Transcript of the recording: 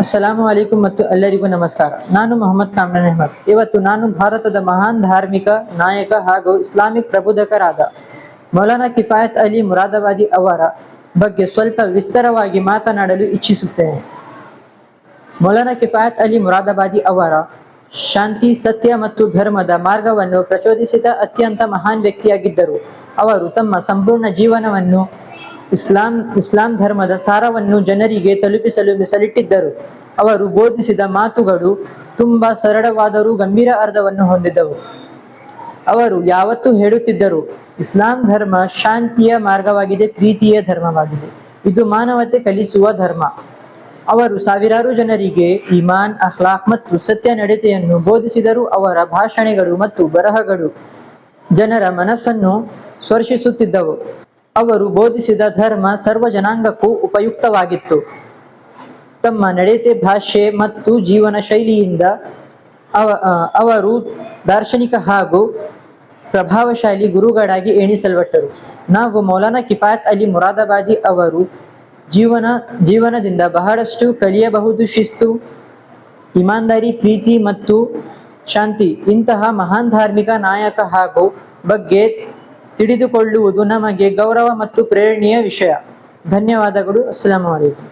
ಅಸ್ಸಲಾಮು ಅಲೈಕುಂ ಮತ್ತು ಎಲ್ಲರಿಗೂ ನಮಸ್ಕಾರ. ನಾನು ಮೊಹಮ್ಮದ್ ಕಾಮ್ರಾನ್ ಅಹ್ಮದ್. ಇವತ್ತು ನಾನು ಭಾರತದ ಮಹಾನ್ ಧಾರ್ಮಿಕ ನಾಯಕ ಹಾಗೂ ಇಸ್ಲಾಮಿಕ್ ಪ್ರಬೋಧಕರಾದ ಮೌಲಾನಾ ಕಿಫಾಯತ್ ಅಲಿ ಮುರಾದಾಬಾದಿ ಅವರ ಬಗ್ಗೆ ಸ್ವಲ್ಪ ವಿಸ್ತಾರವಾಗಿ ಮಾತನಾಡಲು ಇಚ್ಛಿಸುತ್ತೇನೆ. ಮೌಲಾನಾ ಕಿಫಾಯತ್ ಅಲಿ ಮುರಾದಾಬಾದಿ ಅವರ ಶಾಂತಿ, ಸತ್ಯ ಮತ್ತು ಧರ್ಮದ ಮಾರ್ಗವನ್ನು ಪ್ರಚೋದಿಸಿದ ಅತ್ಯಂತ ಮಹಾನ್ ವ್ಯಕ್ತಿಯಾಗಿದ್ದರು. ಅವರು ತಮ್ಮ ಸಂಪೂರ್ಣ ಜೀವನವನ್ನು ಇಸ್ಲಾಂ ಧರ್ಮದ ಸಾರವನ್ನು ಜನರಿಗೆ ತಲುಪಿಸಲು ಮೀಸಲಿಟ್ಟಿದ್ದರು. ಅವರು ಬೋಧಿಸಿದ ಮಾತುಗಳು ತುಂಬಾ ಸರಳವಾದರೂ ಗಂಭೀರ ಅರ್ಥವನ್ನು ಹೊಂದಿದ್ದವು. ಅವರು ಯಾವತ್ತೂ ಹೇಳುತ್ತಿದ್ದರು, ಇಸ್ಲಾಂ ಧರ್ಮ ಶಾಂತಿಯ ಮಾರ್ಗವಾಗಿದೆ, ಪ್ರೀತಿಯ ಧರ್ಮವಾಗಿದೆ. ಇದು ಮಾನವತೆ ಕಲಿಸುವ ಧರ್ಮ. ಅವರು ಸಾವಿರಾರು ಜನರಿಗೆ ಈಮಾನ್, ಅಖ್ಲಾಕ್ ಮತ್ತು ಸತ್ಯ ನಡತೆಯನ್ನು ಬೋಧಿಸಿದರು. ಅವರ ಭಾಷಣಗಳು ಮತ್ತು ಬರಹಗಳು ಜನರ ಮನಸ್ಸನ್ನು ಸ್ಪರ್ಶಿಸುತ್ತಿದ್ದವು. ಅವರು ಬೋಧಿಸಿದ ಧರ್ಮ ಸರ್ವ ಜನಾಂಗಕ್ಕೂ ಉಪಯುಕ್ತವಾಗಿತ್ತು. ತಮ್ಮ ನಡತೆ, ಭಾಷೆ ಮತ್ತು ಜೀವನ ಶೈಲಿಯಿಂದ ಅವರು ದಾರ್ಶನಿಕ ಹಾಗೂ ಪ್ರಭಾವಶಾಲಿ ಗುರುಗಳಾಗಿ ಎಣಿಸಲ್ಪಟ್ಟರು. ನಾವು ಮೌಲಾನಾ ಕಿಫಾಯತ್ ಅಲಿ ಮುರಾದಾಬಾದಿ ಅವರು ಜೀವನದಿಂದ ಬಹಳಷ್ಟು ಕಲಿಯಬಹುದು. ಶಿಸ್ತು, ಇಮಾನ್ದಾರಿ, ಪ್ರೀತಿ ಮತ್ತು ಶಾಂತಿ ಇಂತಹ ಮಹಾನ್ ಧಾರ್ಮಿಕ ನಾಯಕ ಹಾಗೂ ಬಗ್ಗೆ ತಿಳಿದುಕೊಳ್ಳುವುದು ನಮಗೆ ಗೌರವ ಮತ್ತು ಪ್ರೇರಣೆಯ ವಿಷಯ. ಧನ್ಯವಾದಗಳು. ಅಸ್ಸಲಾಮು ಅಲೈಕುಂ.